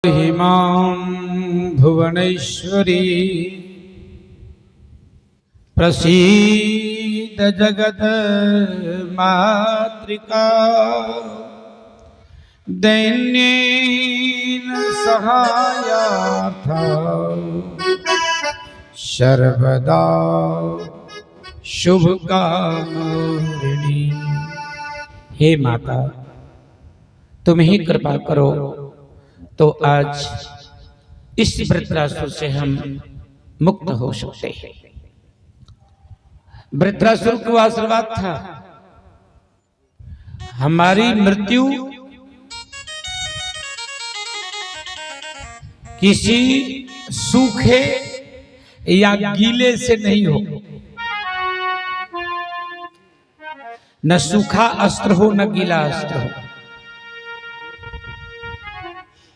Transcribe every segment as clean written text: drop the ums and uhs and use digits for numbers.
हिमां भुवनेश्वरी प्रसीद जगत मातृका दैन्येन सहायार्था सर्वदा शुभकामरिणी। हे माता, तुम ही कृपा करो तो आज इस वृत्रासुर से हम मुक्त हो सकते हैं। वृत्रासुर को आशीर्वाद था, हमारी मृत्यु किसी सूखे या गीले से नहीं हो, न सूखा अस्त्र हो न गीला अस्त्र हो।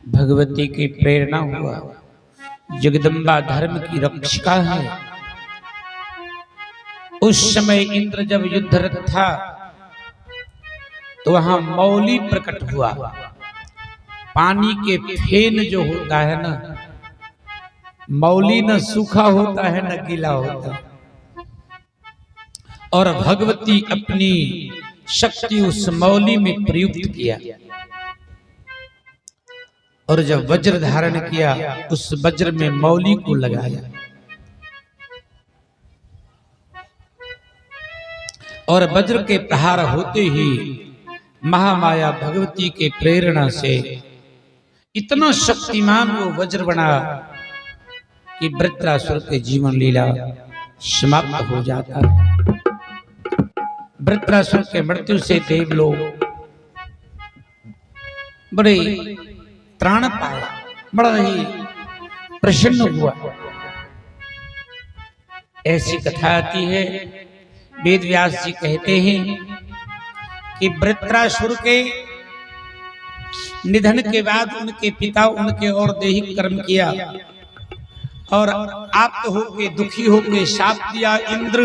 भगवती की प्रेरणा हुआ, जगदम्बा धर्म की रक्षिका है। उस समय इंद्र जब युद्धरत था तो वहां मौली प्रकट हुआ। पानी के फेन जो होता है ना, मौली न सूखा होता है न गीला होता है, और भगवती अपनी शक्ति उस मौली में प्रयुक्त किया और जब वज्र धारण किया उस वज्र में मौली को लगाया और वज्र के प्रहार होते ही महामाया भगवती के प्रेरणा से इतना शक्तिमान वो वज्र बना कि वृत्रासुर के जीवन लीला समाप्त हो जाता है। वृत्रासुर के मृत्यु से देवलोक बड़े त्राण पाया, बड़ा ही प्रसन्न हुआ। ऐसी कथा आती है, वेद व्यास जी कहते हैं कि वृत्रासुर के निधन के बाद उनके पिता उनके और दैहिक कर्म किया और आप्त होके दुखी होके शाप दिया, इंद्र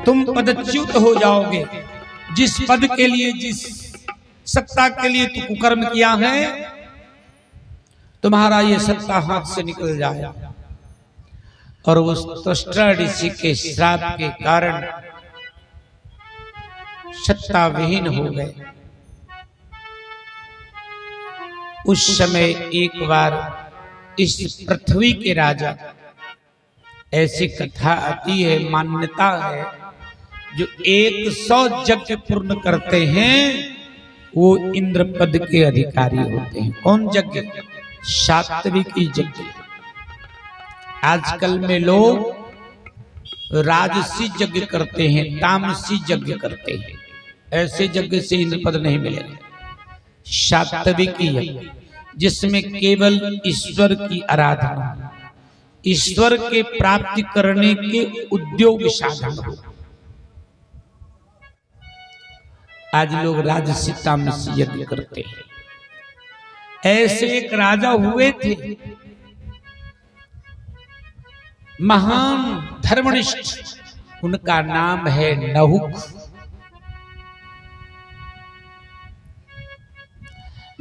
तुम पदच्युत हो जाओगे। जिस पद के लिए, जिस सत्ता के लिए तू कुकर्म किया है, तुम्हारा ये सत्ता हाथ से निकल जाए। और उस त्वष्टा ऋषि के श्राप के कारण सत्ता विहीन हो गए। उस समय एक बार इस पृथ्वी के राजा, ऐसी कथा आती है, मान्यता है, जो 100 यज्ञ पूर्ण करते हैं वो इंद्र पद के अधिकारी होते हैं। कौन यज्ञ? सात्विक यज्ञ। आजकल में लोग राजसी यज्ञ करते हैं, तामसी यज्ञ करते हैं। ऐसे यज्ञ से इंद्र पद नहीं मिलेगा। सात्विक यज्ञ जिसमें केवल ईश्वर की आराधना, ईश्वर के प्राप्ति करने के उद्योग साधन हो। आज लोग राजसी तामसी यज्ञ करते हैं। ऐसे एक राजा हुए थे, महान धर्मनिष्ठ, उनका नाम है नहुक।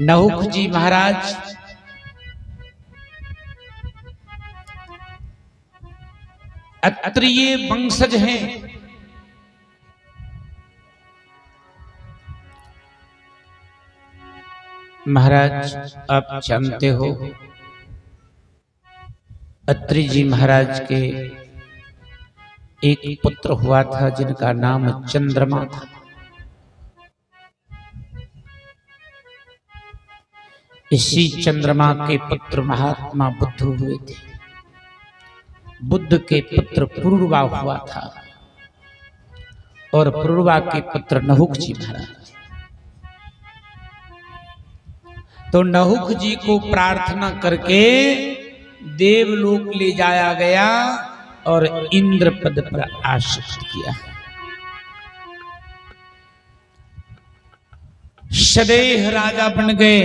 नहुक जी महाराज अत्रिय वंशज हैं। महाराज आप जानते हो, अत्रि जी महाराज के एक पुत्र हुआ था जिनका नाम चंद्रमा था। इसी चंद्रमा के पुत्र महात्मा बुद्ध हुए थे। बुद्ध के पुत्र पुरुरवा हुआ था और पुरुरवा के पुत्र नहुक जी महाराज। तो नहुक जी को प्रार्थना करके देवलोक ले जाया गया और इंद्र पद पर आश्रित किया। सदैह राजा बन गए।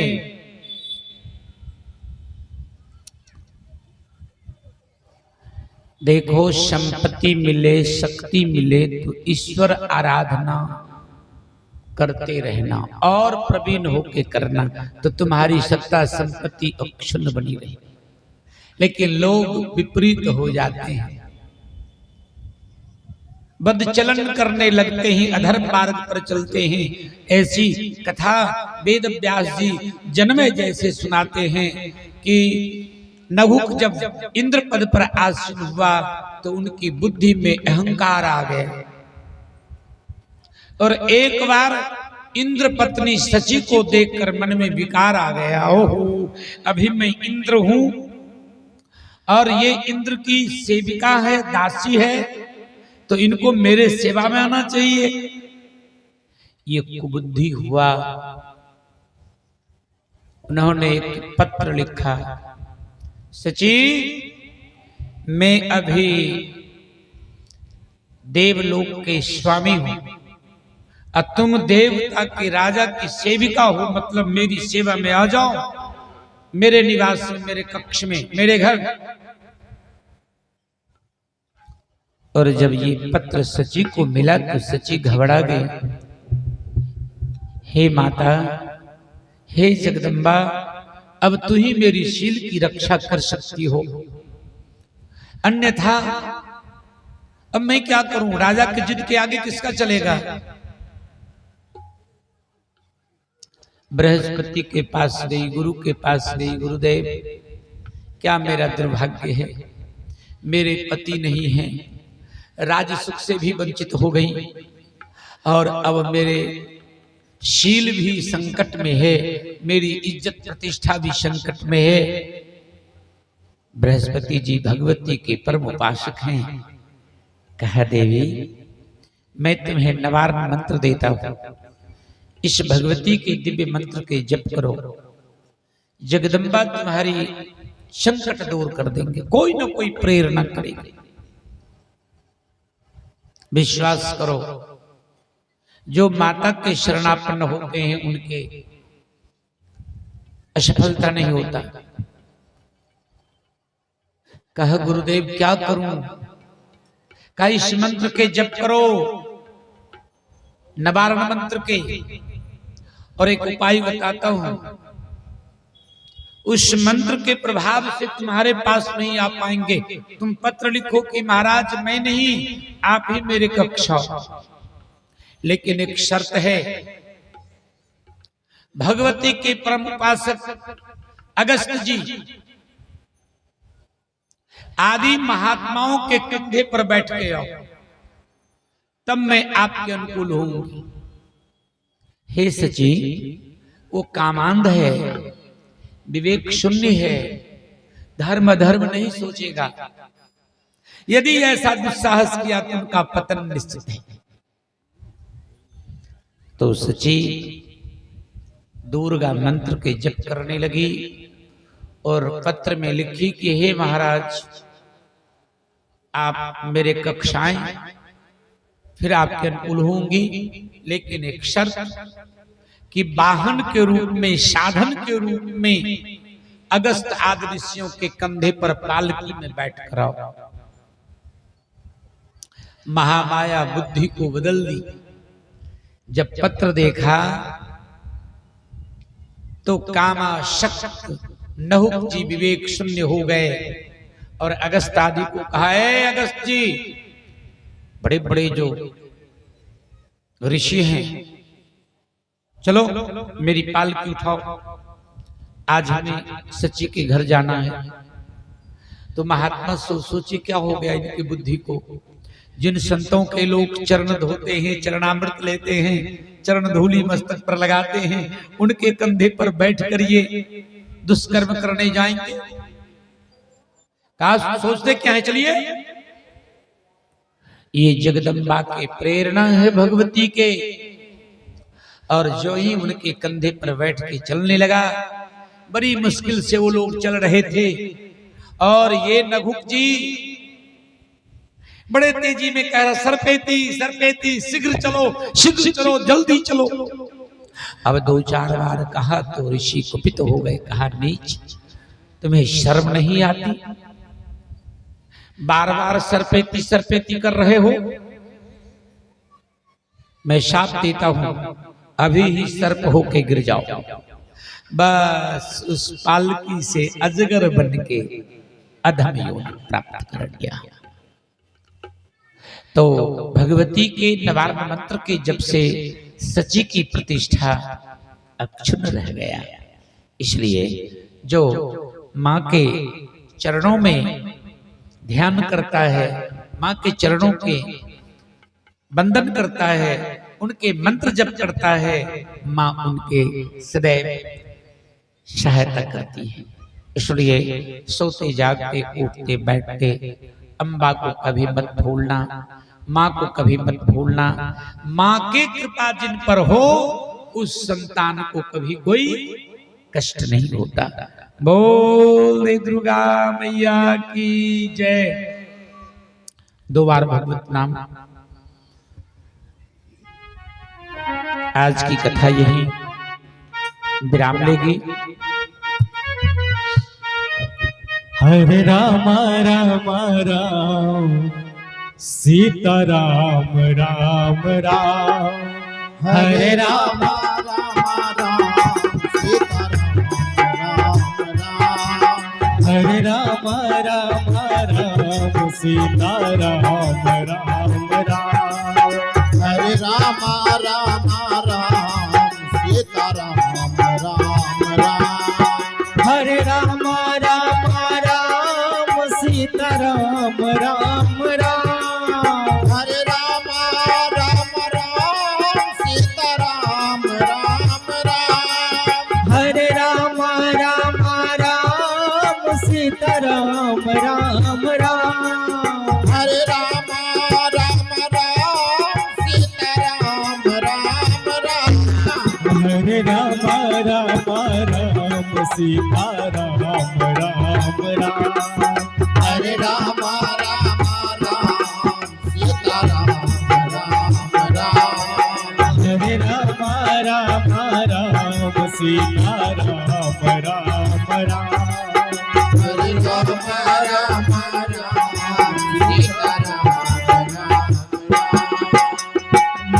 देखो, संपत्ति मिले, शक्ति मिले तो ईश्वर आराधना करते रहना और प्रवीण होके करना, तो तुम्हारी सत्ता संपत्ति अक्षुण्ण बनी रही। लेकिन लोग विपरीत हो जाते हैं, बदचलन करने लगते हैं, अधर्म मार्ग पर चलते हैं। ऐसी कथा वेद व्यास जी जन्मे जैसे सुनाते हैं कि नहुक जब इंद्र पद पर आसीन हुआ तो उनकी बुद्धि में अहंकार आ गया, और एक बार इंद्र पत्नी शची को देखकर मन में विकार आ गया, ओहो अभी मैं इंद्र हूं और ये इंद्र की सेविका है, दासी है, तो इनको मेरे सेवा में आना चाहिए। ये कुबुद्धि हुआ। उन्होंने एक पत्र लिखा, सची मैं अभी देवलोक के स्वामी हूं और तुम देवता के राजा की सेविका हो, मतलब मेरी सेवा में आ जाओ, मेरे निवास में, मेरे कक्ष में, मेरे घर। और जब ये पत्र सची को मिला तो सची घबरा गई। हे माता, हे जगदम्बा, अब तू ही मेरी शील की रक्षा कर सकती हो, अन्यथा अब मैं क्या करूं? राजा के जिद के आगे किसका चलेगा? बृहस्पति के पास गई, गुरु के पास गई, गुरुदेव क्या मेरा दुर्भाग्य है, मेरे पति नहीं है, राज सुख से भी वंचित हो गई और अब मेरे शील भी संकट में है, मेरी इज्जत प्रतिष्ठा भी संकट में है। बृहस्पति जी भगवती के परम उपासक हैं। कहा देवी मैं तुम्हें निवारण मंत्र देता हूं, इस भगवती के दिव्य मंत्र के जप करो, जगदम्बा तुम्हारी संकट दूर कर देंगे, कोई ना कोई प्रेरणा करेगी। विश्वास करो, जो माता के शरणापन्न होते हैं उनके असफलता नहीं होता। कहा गुरुदेव क्या करूं? कहा इस मंत्र के जप करो, निवारण मंत्र के, और एक उपाय बताता हूं, उस मंत्र के प्रभाव से तुम्हारे पास नहीं आ पाएंगे। तुम पत्र लिखो कि महाराज मैं नहीं, आप ही मेरे कक्ष आओ, लेकिन एक शर्त है, भगवती के परम उपासक अगस्त जी आदि महात्माओं के कंधे पर बैठ के आओ, तब मैं आपके अनुकूल होऊंगी। हे सची, वो कामांध है, विवेक शून्य है, धर्म धर्म नहीं सोचेगा। यदि ऐसा दुस्साहस किया तो उनका पतन निश्चित है। तो सची दुर्गा मंत्र के जप करने लगी और पत्र में लिखी कि हे महाराज, आप मेरे कक्ष आएं, फिर आपके अनुकूल होंगी, लेकिन एक शर्त कि वाहन के रूप में, साधन के रूप में अगस्त आदि ऋषियों के कंधे पर पालकी में बैठ कर आओ। महामाया बुद्धि को बदल दी। जब पत्र देखा तो कामाशक्त नहुक जी विवेक शून्य हो गए और अगस्त आदि को कहा, अगस्त जी, बड़े बड़े जो ऋषि हैं, चलो मेरी पालकी उठाओ, आज हमें सची के घर जाना है। तो महात्मा सोचे क्या हो गया इनकी बुद्धि को। जिन संतों के लोग चरण धोते हैं, चरणामृत लेते हैं, चरण धूली मस्तक पर लगाते हैं, उनके कंधे पर बैठकर ये दुष्कर्म करने जाएंगे? कहा सोचते क्या है? चलिए, ये जगदम्बा के प्रेरणा है भगवती के। और जो ही उनके कंधे पर बैठ के चलने लगा, बड़ी मुश्किल से वो लोग चल रहे थे, और ये नहुक जी बड़े तेजी में कह रहा, सरपेती सरपेती, शीघ्र चलो, शीघ्र चलो, जल्दी चलो। अब 2-4 बार कहा तो ऋषि कुपित हो गए। कहा नीच, तुम्हें शर्म नहीं आती? बार बार सरपेती सरपेती कर रहे हो। मैं शाप देता हूं, अभी ही सर्प होके गिर जाओ। बस उस पालकी से अजगर बन के अधम योनि प्राप्त कर लिया। तो भगवती के नवारण मंत्र के जब से सची की प्रतिष्ठा अक्षुण्ण रह गया। इसलिए जो माँ के चरणों में ध्यान करता है, माँ के चरणों के वंदन करता है, उनके मंत्र जप करता है, माँ उनके सदैव सहायता करती है। इसलिए सोते जागते उठते बैठते अम्बा को कभी मत भूलना, माँ को कभी मत भूलना। माँ की कृपा जिन पर हो उस संतान को कभी कोई कष्ट नहीं होता। बोल दुर्गा मैया की जय। 2 बार भगवत नाम। आज की कथा यही विराम लेगी। हरे राम राम राम सीता राम राम राम। हरे राम राम राम सीता राम राम। हरे राम राम राम सीता राम राम राम। हरे राम राम राम सीता राम राम राम। हरे राम राम राम सीता राम राम राम। हरे राम राम राम सीता राम राम राम। हरे राम राम राम सीता राम राम राम। हरे राम राम राम सीता राम राम राम। हरे राम राम राम सीता राम राम राम। हरे राम राम राम सीता राम राम राम। हरे राम राम राम सीता राम राम राम। हरे राम राम राम सीता राम राम।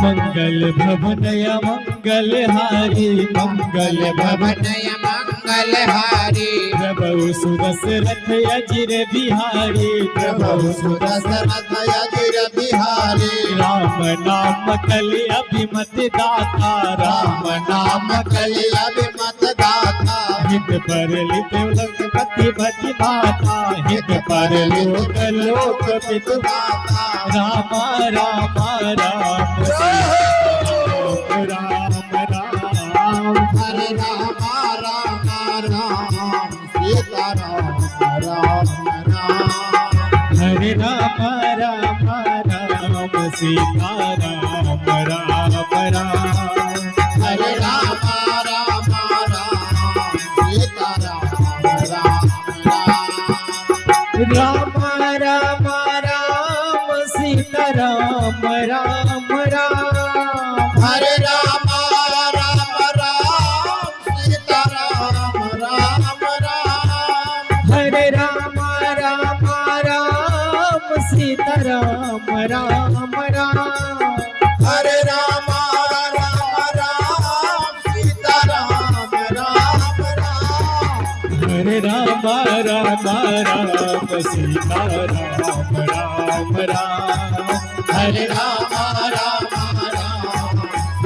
मंगल भवनय मंगल हारी मंगल भवन भवनय मंगलहारी। प्रभु सुदशरथ अजिर बिहारी प्रभु सुदशरथ अजिर बिहारी। राम नाम कलि अभिमत दाता राम नाम कलि अभिमत दाता। हित पर लित लखपति भति माता हित पर लोक लोक पितु दाता। राम राम राम राम राम। हरे राम राम राम सीता राम राम राम। हरे राम राम राम सीता राम राम राम। हरे राम राम राम सीता राम राम राम। राम राम राम सीता राम राम राम। हरे राम राम राम सीता राम राम राम। हरे राम राम राम सीता राम राम राम। हरे राम राम राम सीता राम राम राम। हरे राम राम राम सीता राम राम राम। हरे राम राम राम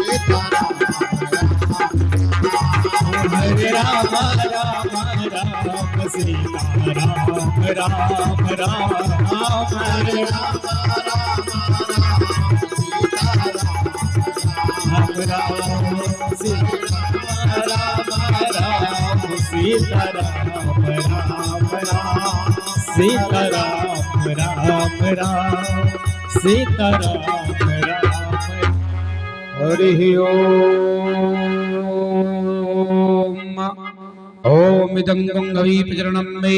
सीता राम। हरे राम राम राम सीता राम राम राम। हरे राम राम राम सीता राम राम सीता राम सीता राम राम राम। सीता राम राम राम सीता राम राम। हरि ओम। ओम इदं गंगवी प्रचरणं मे